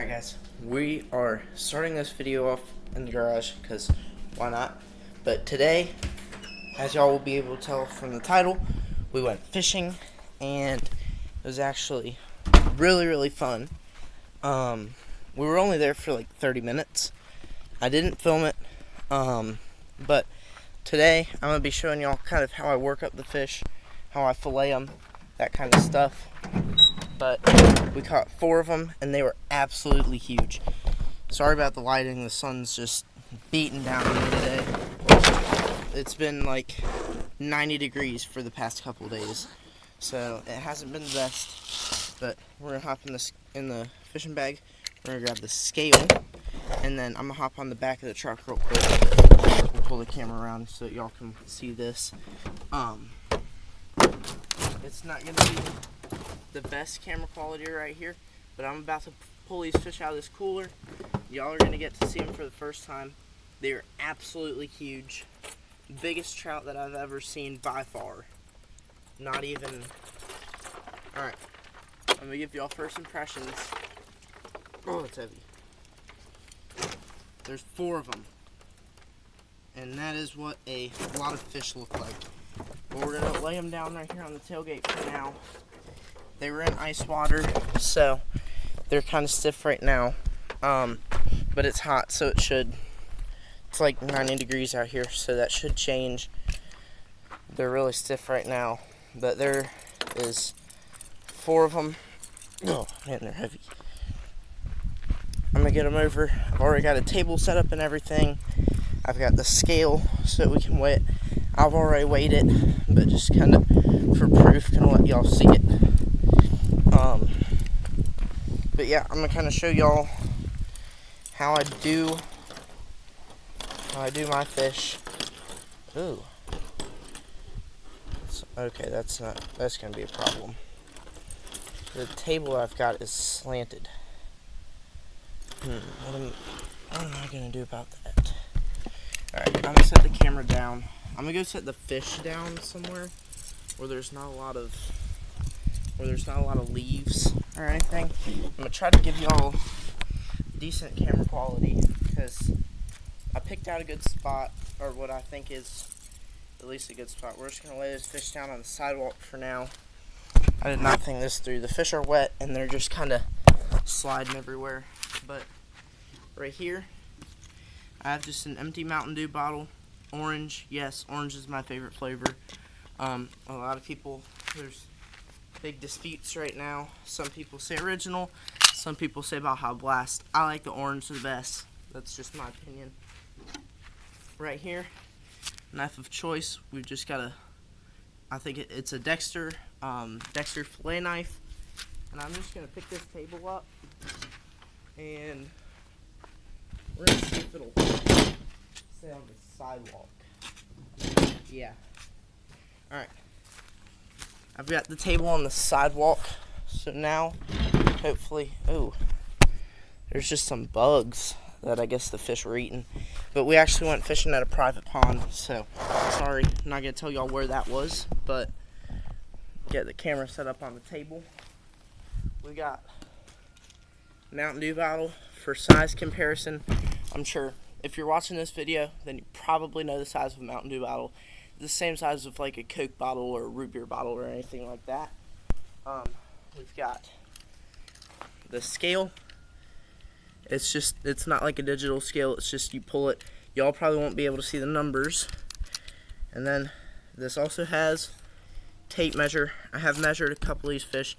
Alright guys, we are starting this video off in the garage because why not? But today, as y'all will be able to tell from the title, we went fishing and it was actually really fun. We were only there for like 30 minutes. I didn't film it, but today I'm going to be showing y'all kind of how I work up the fish, how I fillet them, that kind of stuff. But we caught 4 of them, and they were absolutely huge. Sorry about the lighting. The sun's just beating down on me today. It's been like 90 degrees for the past couple days, so it hasn't been the best. But we're gonna hop in the fishing bag. We're gonna grab the scale, and then I'm gonna hop on the back of the truck real quick. We'll pull the camera around so that y'all can see this. It's not gonna be the best camera quality right here, but I'm about to pull these fish out of this cooler. Y'all are gonna get to see them for the first time. They are absolutely huge. Biggest trout that I've ever seen by far. Not even. Alright, I'm gonna give y'all first impressions. Oh, it's heavy. There's 4 of them, and that is what a lot of fish look like. But we're gonna lay them down right here on the tailgate for now. They were in ice water, so they're kind of stiff right now. But it's hot, so it's like 90 degrees out here, so that should change. They're really stiff right now, but there is 4 of them. Oh, man, they're heavy. I'm gonna get them over. I've already got a table set up and everything. I've got the scale so that we can weigh it. I've already weighed it, but just kind of for proof, gonna let y'all see it. But yeah, I'm gonna kind of show y'all how I do my fish. Ooh. Okay, that's gonna be a problem. The table I've got is slanted. What am I gonna do about that? Alright, I'm gonna set the camera down. I'm gonna go set the fish down somewhere where there's not a lot of leaves or anything. I'm gonna try to give y'all decent camera quality because I picked out a good spot, or what I think is at least a good spot. We're just gonna lay this fish down on the sidewalk for now. I did not think this through. The fish are wet and they're just kind of sliding everywhere. But right here, I have just an empty Mountain Dew bottle. Orange, yes, orange is my favorite flavor. A lot of people, there's big disputes right now. Some people say original, some people say Baja Blast. I like the orange the best. That's just my opinion. Right here, knife of choice. We've just got I think it's a Dexter fillet knife. And I'm just gonna pick this table up and we're gonna see if it'll stay on the sidewalk. Yeah. Alright. I've got the table on the sidewalk, so now, hopefully, there's just some bugs that I guess the fish were eating. But we actually went fishing at a private pond, so sorry, I'm not going to tell y'all where that was, but get the camera set up on the table. We got Mountain Dew bottle for size comparison. I'm sure if you're watching this video, then you probably know the size of a Mountain Dew bottle. The same size of like a Coke bottle or a root beer bottle or anything like that. We've got the scale. It's not like a digital scale. It's just you pull it. Y'all probably won't be able to see the numbers. And then this also has tape measure. I have measured a couple of these fish.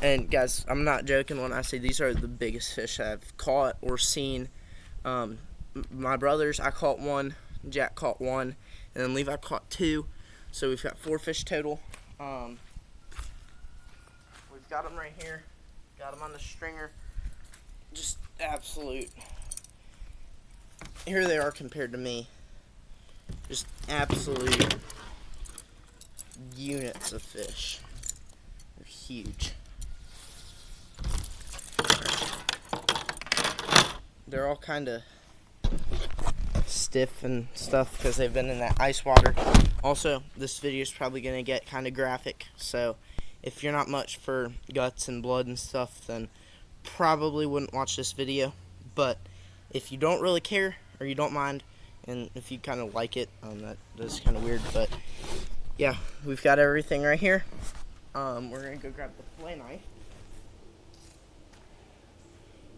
And guys, I'm not joking when I say these are the biggest fish I've caught or seen. My brothers, I caught 1. Jack caught 1. And then Levi caught 2, so we've got 4 fish total. We've got them right here. Got them on the stringer. Just absolute. Here they are compared to me. Just absolute units of fish. They're huge. They're all kind of stiff and stuff because they've been in that ice water. Also, this video is probably going to get kind of graphic, so if you're not much for guts and blood and stuff, then probably wouldn't watch this video, but if you don't really care or you don't mind, and if you kind of like it, that's kind of weird, but yeah, we've got everything right here. We're gonna go grab the fillet knife.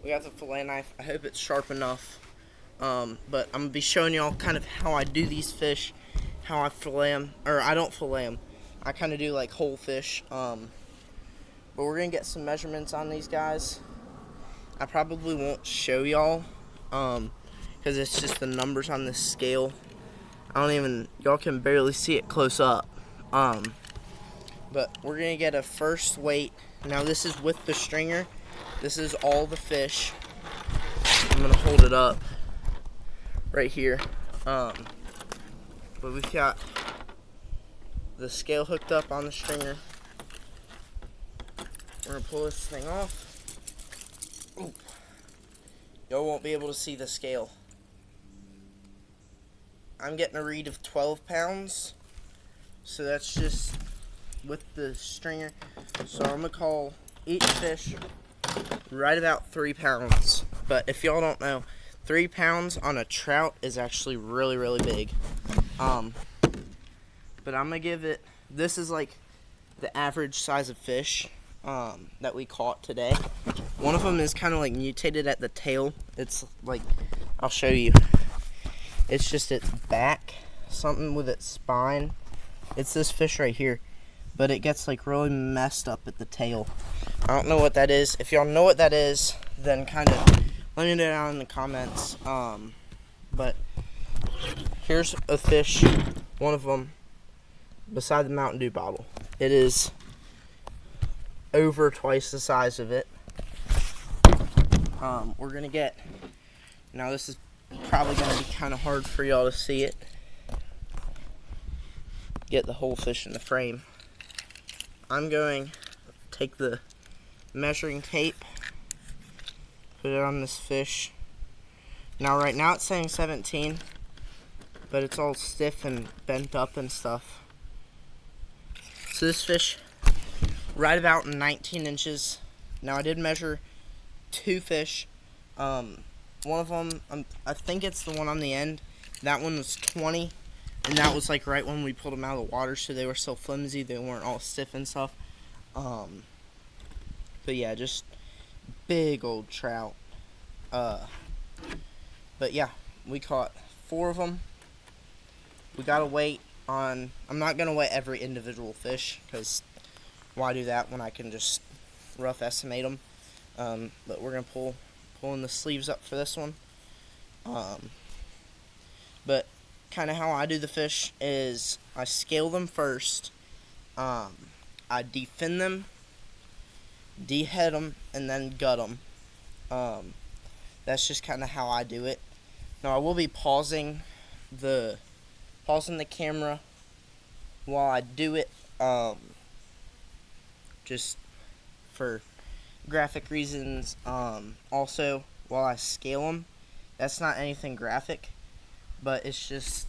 We got the fillet knife. I hope it's sharp enough. But I'm gonna be showing y'all kind of how I do these fish, how I fillet them, or I don't fillet them. I kind of do like whole fish. But we're gonna get some measurements on these guys. I probably won't show y'all, because it's just the numbers on this scale. Y'all can barely see it close up. But we're gonna get a first weight. Now this is with the stringer. This is all the fish. I'm gonna hold it up right here. But we've got the scale hooked up on the stringer. We're gonna pull this thing off. Ooh. Y'all won't be able to see the scale. I'm getting a read of 12 pounds. So that's just with the stringer. So I'm gonna call each fish right about 3 pounds. But if y'all don't know, 3 pounds on a trout is actually really, really big. But I'm gonna give it, this is like the average size of fish that we caught today. One of them is kind of like mutated at the tail. It's like, I'll show you. It's just its back, something with its spine. It's this fish right here, but it gets like really messed up at the tail. I don't know what that is. If y'all know what that is, then kind of let me know down in the comments. But here's a fish, one of them, beside the Mountain Dew bottle. It is over twice the size of it. We're gonna get, now this is probably gonna be kind of hard for y'all to see it. Get the whole fish in the frame. I'm going to take the measuring tape, put it on this fish. Now right now it's saying 17, but it's all stiff and bent up and stuff. So this fish, right about 19 inches. Now I did measure 2 fish. One of them, I think it's the one on the end. That one was 20, and that was like right when we pulled them out of the water, so they were so flimsy, they weren't all stiff and stuff. But yeah, just big old trout. But yeah, we caught 4 of them. We got to wait on, I'm not going to weigh every individual fish, because why do that when I can just rough estimate them. But we're going to pulling the sleeves up for this one. But kind of how I do the fish is I scale them first. I defin them, dehead them, and then gut them. That's just kind of how I do it. Now I will be pausing the camera while I do it, just for graphic reasons. Also, while I scale them, that's not anything graphic, but it's just,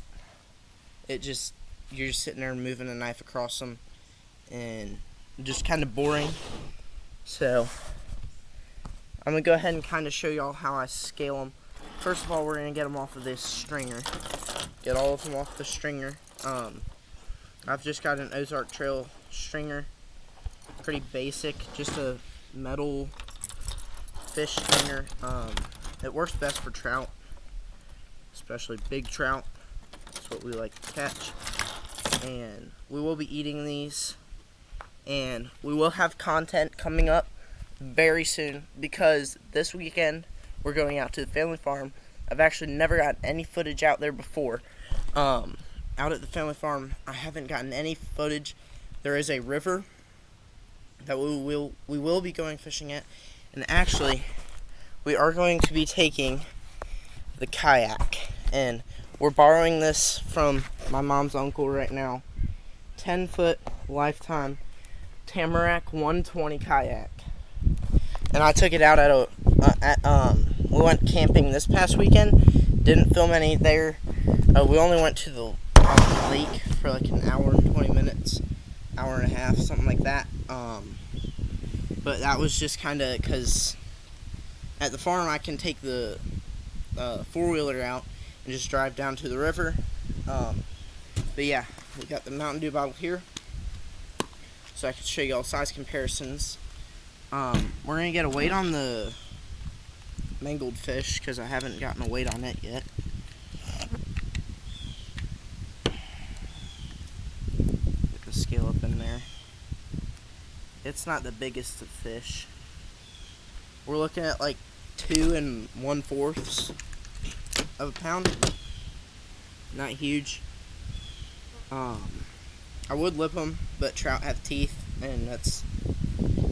you're just sitting there moving a knife across them, and just kind of boring. So I'm gonna go ahead and kind of show y'all how I scale them. First of all, we're gonna get them off of this stringer. Get all of them off the stringer. I've just got an Ozark Trail stringer. Pretty basic, just a metal fish stringer. It works best for trout, especially big trout. That's what we like to catch. And we will be eating these, and we will have content coming up very soon, because this weekend we're going out to the family farm. I've actually never gotten any footage out there before. Out at the family farm, I haven't gotten any footage. There is a river that we will be going fishing at, and actually we are going to be taking the kayak, and we're borrowing this from my mom's uncle right now. 10-foot lifetime Tamarack 120 kayak, and I took it out we went camping this past weekend. Didn't film any there. We only went to the lake for like an hour and 20 minutes, hour and a half, something like that. But that was just kind of because at the farm I can take the four-wheeler out and just drive down to the river. But yeah, we got the Mountain Dew bottle here, so I can show you all size comparisons. We're gonna get a weight on the mangled fish because I haven't gotten a weight on it yet. Get the scale up in there. It's not the biggest of fish. We're looking at like 2 1/4 of a pound. Not huge. I would lip them, but trout have teeth, and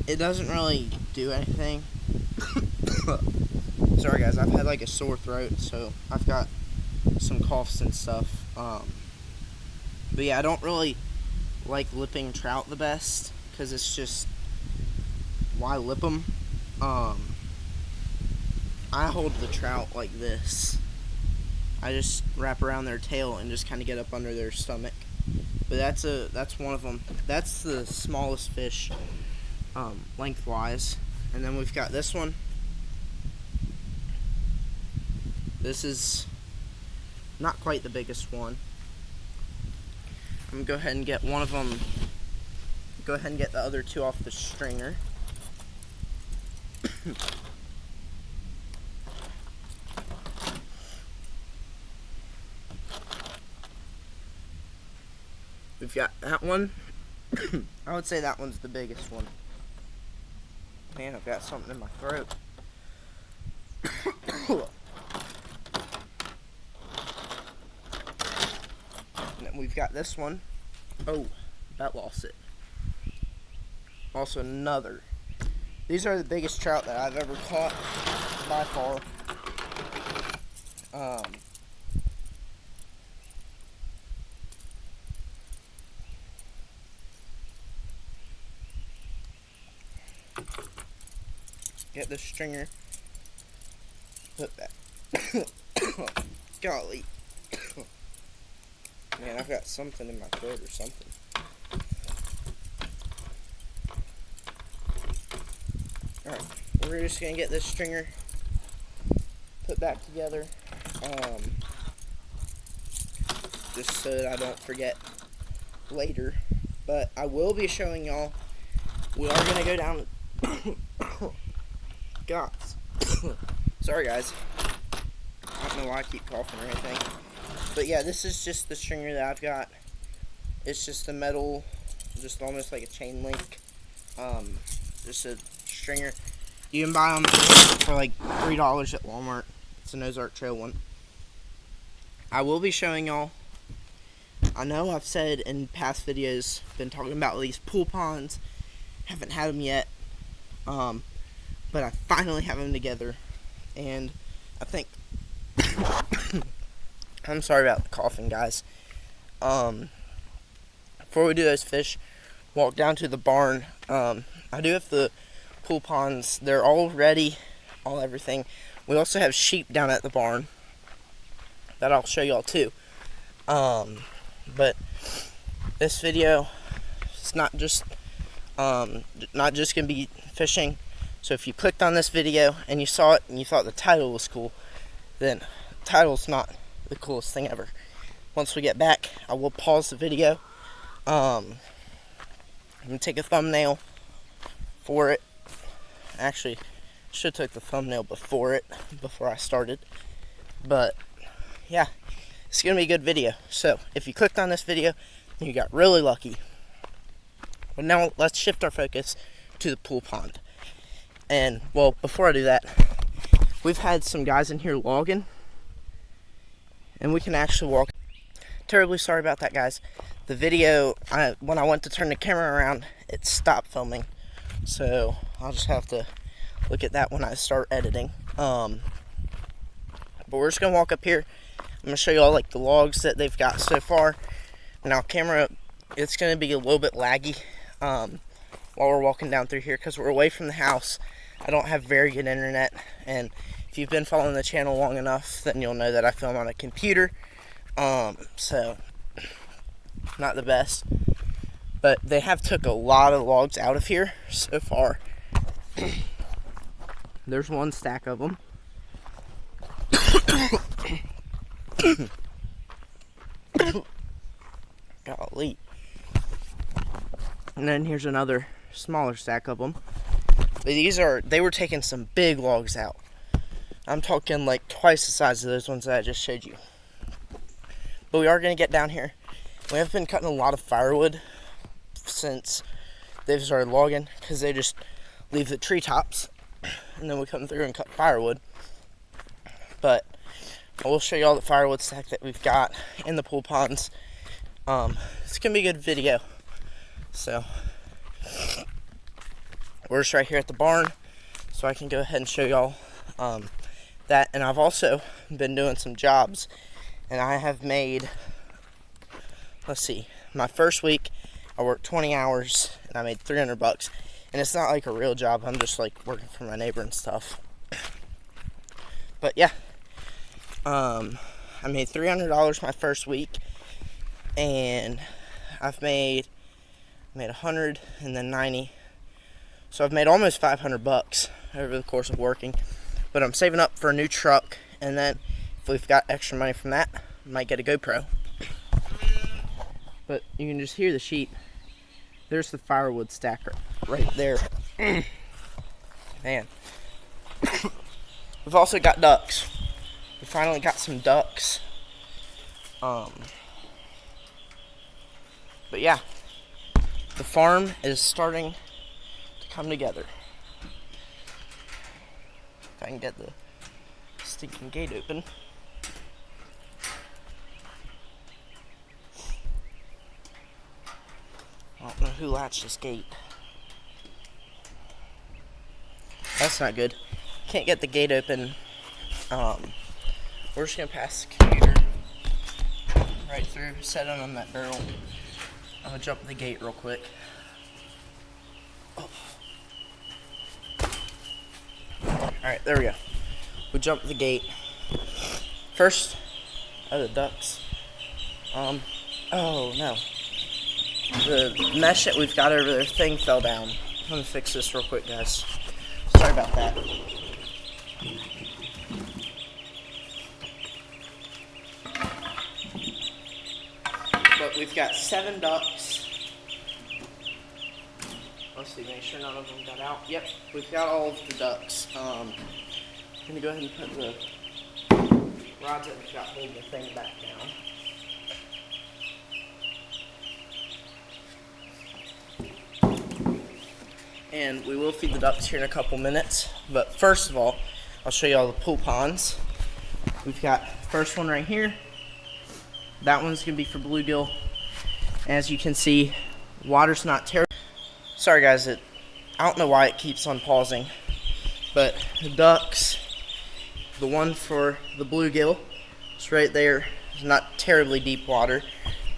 it doesn't really do anything. Sorry guys, I've had like a sore throat, so I've got some coughs and stuff. But yeah, I don't really like lipping trout the best, because it's just, why lip them? I hold the trout like this. I just wrap around their tail and just kind of get up under their stomach. But that's one of them. That's the smallest fish, lengthwise. And then we've got this one. This is not quite the biggest one. I'm gonna go ahead and get one of them. Go ahead and get the other 2 off the stringer. We've got that one. I would say that one's the biggest one. Man, I've got something in my throat. And then we've got this one. Oh, that lost it. Also another. These are the biggest trout that I've ever caught by far. Get the stringer. Put that. Golly. Man, I've got something in my throat or something. Alright, we're just going to get this stringer put back together. Just so that I don't forget later. But I will be showing y'all. We are going to go down. God. Sorry guys. I don't know why I keep coughing or anything. But yeah, this is just the stringer that I've got. It's just a metal, just almost like a chain link. Just a stringer. You can buy them for like $3 at Walmart. It's an Ozark Trail one. I will be showing y'all. I know I've said in past videos, been talking about these pool ponds. Haven't had them yet. But I finally have them together. And I think I'm sorry about the coughing, guys. Before we do those fish, walk down to the barn. I do have the pool ponds. They're all ready, everything. We also have sheep down at the barn that I'll show y'all too. But this video is not just gonna be fishing. So if you clicked on this video and you saw it and you thought the title was cool, then the title's not the coolest thing ever. Once we get back, I will pause the video. I'm gonna take a thumbnail for it. Actually, should have took the thumbnail before I started. But yeah, it's gonna be a good video. So if you clicked on this video, you got really lucky. But now let's shift our focus to the pool pond. And well, before I do that, we've had some guys in here logging, and we can actually walk. Terribly sorry about that, guys. The video, when I went to turn the camera around, it stopped filming. So I'll just have to look at that when I start editing. But we're just gonna walk up here. I'm gonna show you all like the logs that they've got so far. Now camera, it's gonna be a little bit laggy while we're walking down through here because we're away from the house. I don't have very good internet, and if you've been following the channel long enough, then you'll know that I film on a computer. So not the best, but they have took a lot of logs out of here so far. There's one stack of them. Golly. And then here's another smaller stack of them. But they were taking some big logs out. I'm talking like twice the size of those ones that I just showed you. But we are going to get down here. We have been cutting a lot of firewood since they've started logging, because they just leave the treetops and then we come through and cut firewood. But I will show you all the firewood stack that we've got in the pool ponds. It's going to be a good video. So we're just right here at the barn, so I can go ahead and show y'all that. And I've also been doing some jobs, and I have made, let's see, my first week I worked 20 hours and I made $300. And it's not like a real job, I'm just like working for my neighbor and stuff. But yeah, I made $300 my first week, and I've made 100 and then 90. So I've made almost $500 over the course of working. But I'm saving up for a new truck, and then if we've got extra money from that, I might get a GoPro. But you can just hear the sheep. There's the firewood stacker right there. Man. We've also got ducks. We finally got some ducks. But yeah, the farm is starting to come together. If I can get the stinking gate open. I don't know who latched this gate. That's not good. Can't get the gate open. We're just gonna pass the computer right through, set it on that barrel. I'm gonna jump the gate real quick. Oh. Alright, there we go. We jumped the gate. First, the ducks. Oh no. The mesh that we've got over there thing fell down. I'm gonna fix this real quick, guys. Sorry about that. But we've got 7 ducks. Let's see, make sure none of them got out. Yep, we've got all of the ducks. I'm gonna go ahead and put the rods that we've got holding the thing back down. And we will feed the ducks here in a couple minutes. But first of all, I'll show you all the pool ponds. We've got the first one right here. That one's gonna be for bluegill. As you can see, water's not terrible. Sorry guys, I don't know why it keeps on pausing. But the ducks, the one for the bluegill, it's right there. It's not terribly deep water.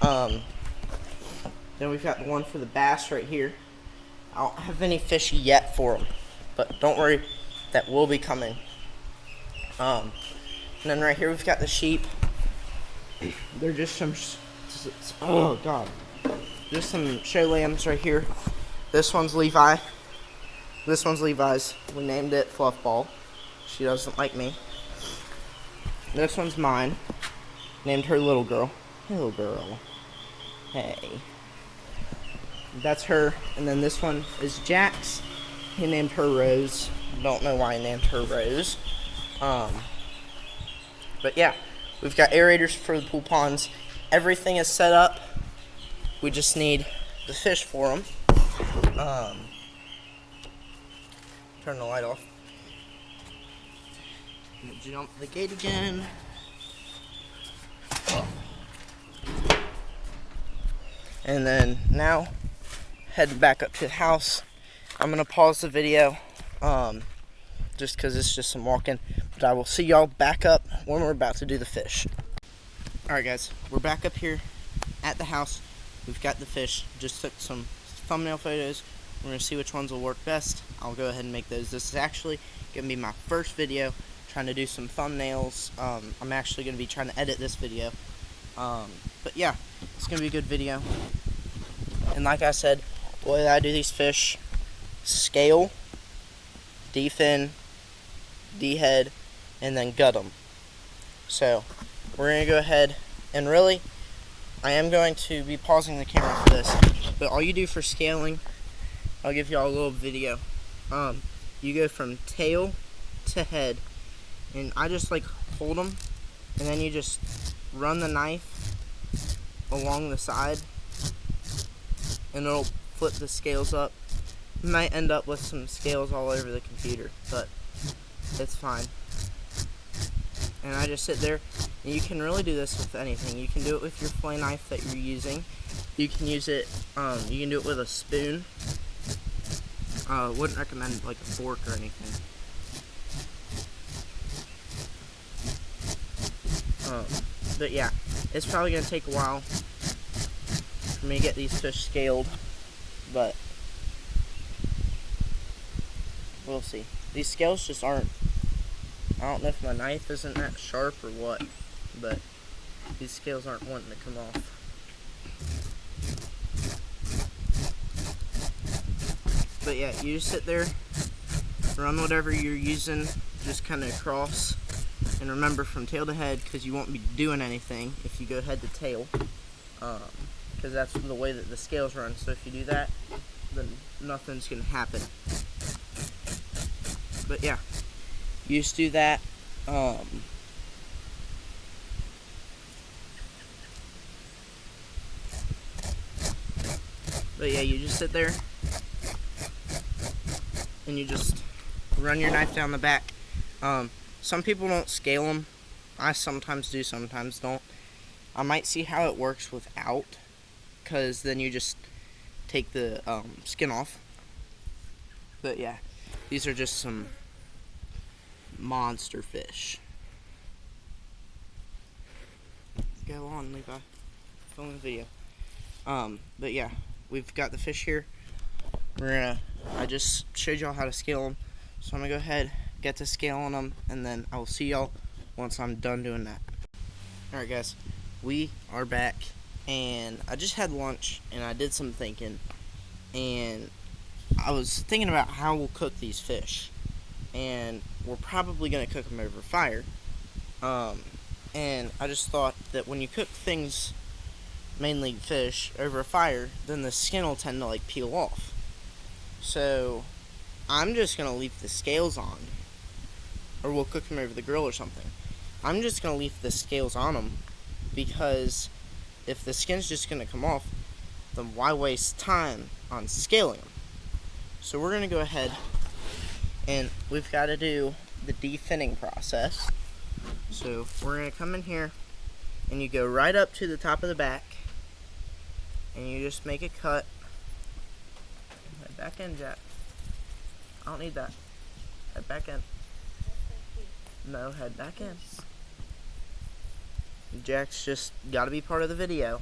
Then we've got the one for the bass right here. I don't have any fish yet for them, but don't worry, that will be coming. And then right here we've got the sheep. They're just some, oh god, just some show lambs right here. This one's Levi. This one's Levi's. We named it Fluffball. She doesn't like me. This one's mine. Named her Little Girl. Hey, Little Girl. Hey. That's her. And then this one is Jax. He named her Rose. Don't know why he named her Rose. But yeah, we've got aerators for the pool ponds. Everything is set up. We just need the fish for them. Turn the light off. Jump the gate again. And then now, heading back up to the house. I'm going to pause the video, just because it's just some walking. But I will see y'all back up when we're about to do the fish. Alright guys, we're back up here at the house. We've got the fish. Just took some thumbnail photos. We're going to see which ones will work best. I'll go ahead and make those. This is actually going to be my first video trying to do some thumbnails. I'm actually going to be trying to edit this video. But yeah, it's going to be a good video. And like I said, the way that I do these fish, scale, defin, D-head, and then gut them. So we're going to go ahead, and really, I am going to be pausing the camera for this, but all you do for scaling, I'll give y'all a little video. You go from tail to head, and I just like hold them, and then you just run the knife along the side, and it'll flip the scales up. You might end up with some scales all over the computer, but it's fine. And I just sit there, and you can really do this with anything. You can do it with your fillet knife that you're using. You can use it, you can do it with a spoon. Wouldn't recommend like a fork or anything. But yeah, it's probably going to take a while for me to get these fish scaled, but we'll see. These scales just aren't, I don't know if my knife isn't that sharp or what, but these scales aren't wanting to come off. But yeah, you just sit there, run whatever you're using, just kind of across, and remember from tail to head, because you won't be doing anything if you go head to tail, because that's the way that the scales run. So if you do that, then nothing's going to happen. But yeah, you just do that. But yeah, you just sit there, and you just run your knife down the back. Some people don't scale them. I sometimes do, sometimes don't. I might see how it works without, because then you just take the skin off. But yeah, these are just some monster fish. Go on, Levi. Film the video. But yeah, we've got the fish here. I just showed y'all how to scale them, so I'm gonna go ahead, get to scaling them, and then I will see y'all once I'm done doing that. Alright guys, we are back, and I just had lunch, and I did some thinking, and I was thinking about how we'll cook these fish, and we're probably gonna cook them over fire, and I just thought that when you cook things, mainly fish, over a fire, then the skin will tend to like peel off. So I'm just gonna leave the scales on, or we'll cook them over the grill or something. I'm just gonna leave the scales on them, because if the skin's just gonna come off, then why waste time on scaling them? So we're gonna go ahead, and we've got to do the de-finning process. So we're gonna come in here, and you go right up to the top of the back, and you just make a cut. Head back in, Jack. I don't need that. Head back in. No, head back in. Jack's just got to be part of the video.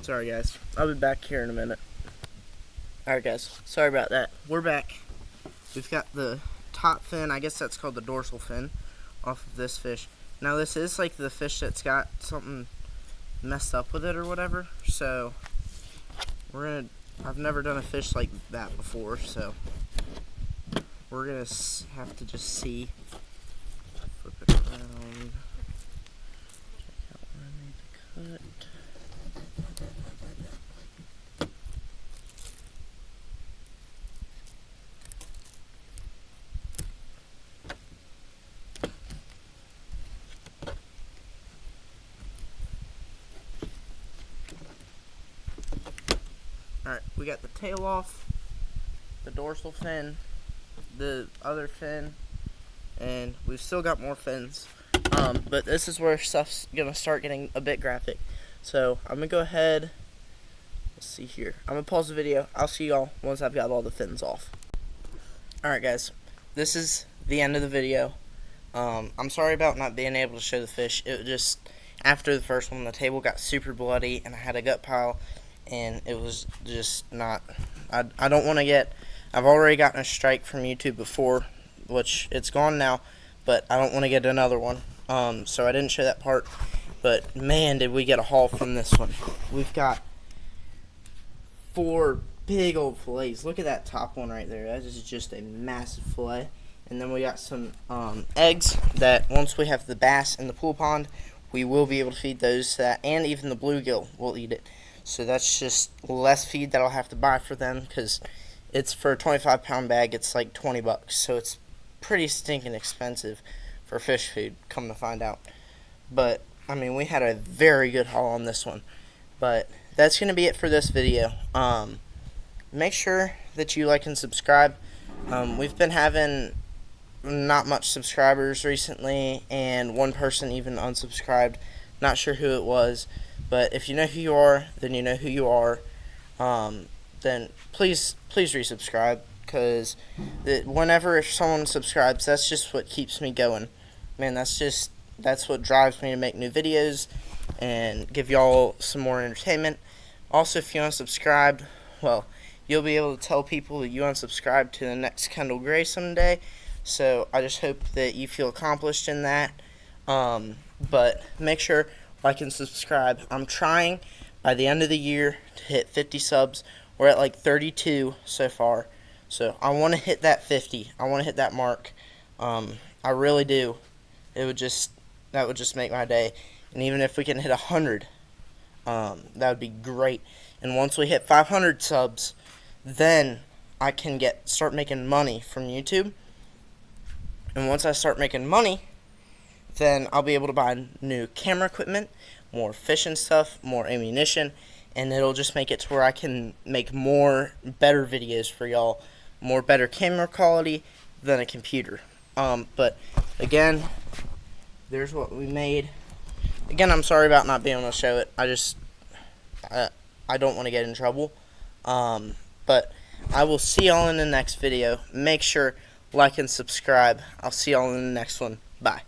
Sorry guys, I'll be back here in a minute. Alright guys, sorry about that. We're back. We've got the top fin, I guess that's called the dorsal fin, off of this fish. Now this is like the fish that's got something messed up with it or whatever, so I've never done a fish like that before, so we're gonna have to just see. Flip it around. Check out where I made the cut. Alright, we got the tail off, the dorsal fin, the other fin, and we've still got more fins. But this is where stuff's gonna start getting a bit graphic. So I'm gonna go ahead, let's see here. I'm gonna pause the video. I'll see y'all once I've got all the fins off. Alright guys, this is the end of the video. I'm sorry about not being able to show the fish. It was just, after the first one, the table got super bloody and I had a gut pile. And it was just not, I don't want to get, I've already gotten a strike from YouTube before, which it's gone now, but I don't want to get another one, so I didn't show that part. But man, did we get a haul from this one. We've got 4 big old fillets. Look at that top one right there. That is just a massive fillet. And then we got some eggs that once we have the bass in the pool pond, we will be able to feed those to that, and even the bluegill will eat it. So that's just less feed that I'll have to buy for them, because it's for a 25-pound bag, it's like $20. So it's pretty stinking expensive for fish food, come to find out. But, I mean, we had a very good haul on this one. But that's going to be it for this video. Make sure that you like and subscribe. We've been having not much subscribers recently, and one person even unsubscribed. Not sure who it was, but if you know who you are, then you know who you are. Then please resubscribe, because whenever someone subscribes, that's just what keeps me going. Man, that's what drives me to make new videos and give y'all some more entertainment. Also, if you unsubscribed, well, you'll be able to tell people that you unsubscribed to the next Kendall Gray someday. So I just hope that you feel accomplished in that. But make sure like and subscribe. I'm trying by the end of the year to hit 50 subs. We're at like 32 so far. So I want to hit that 50. I want to hit that mark. I really do. That would just make my day. And even if we can hit 100, that would be great. And once we hit 500 subs, then I can start making money from YouTube. And once I start making money, then I'll be able to buy new camera equipment, more fishing stuff, more ammunition, and it'll just make it to where I can make better videos for y'all, better camera quality than a computer. But again, there's what we made. Again, I'm sorry about not being able to show it. I don't want to get in trouble. But I will see y'all in the next video. Make sure like and subscribe. I'll see y'all in the next one. Bye.